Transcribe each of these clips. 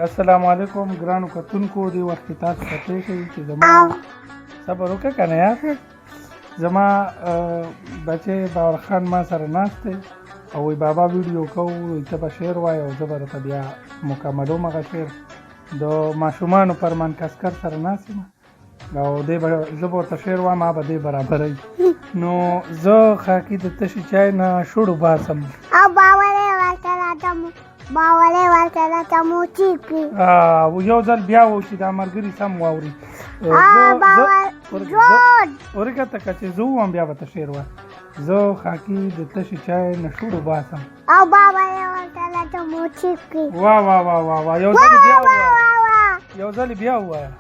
السلام علیکم ګرانو کتونکو دی وخت تاسو ته پیښې چې زما صبر وکړه کنه یار زما بچي باور خان ما سره ناست دی او وی بابا ویډیو کوو ته به شعر وایي او زه به درته بیا مکملوم هغه شعر د ماشومانو پر منکسکر سره ناست یم او دی به زه به ورته شعر وایم هغه به دی برابروي نو زه خاکي د تشي چای نه شوړو باسم باولې ورته راته موچی کړي یو ځل بیا و چې دا ملګري سم واوري ورکته که چې زه ووایم بیا به ته شعر وایه زه خاکي د تشي چای نه شوړو باسم او باولې ورته راته موچی کړي واه واه واه واه واه یو ځل بیا ووایه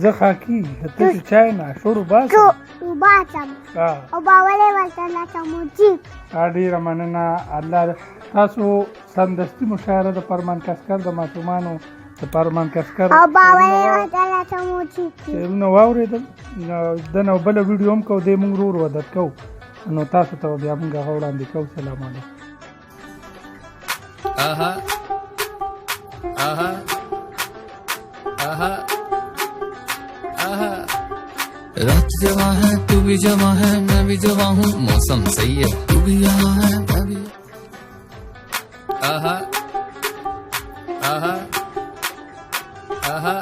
زه خاکي د تشي چای نه شوړو باسم او باولې ورته راته موچی ډېره مننه الله تاسو سمدستي مشاعره د پرمان کسکر د ماشومانو د پرمان کسکر او باولې ورته راته موچی شعرونه واورېدل دنه بله ویډیو هم کوو دی موږ ورو ورو عادت کوو نو تاسو ته بیا موږ هغه وړاندې کوو سلام علیکم रात जवा है तू भी जवा है मैं भी जवा हूँ मौसम सही है तू भी यहाँ है मैं भी आहा आहा आहा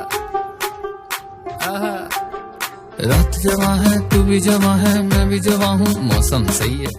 आहा रात जवा है तू भी जवा है मैं भी जवा हूँ मौसम सही है।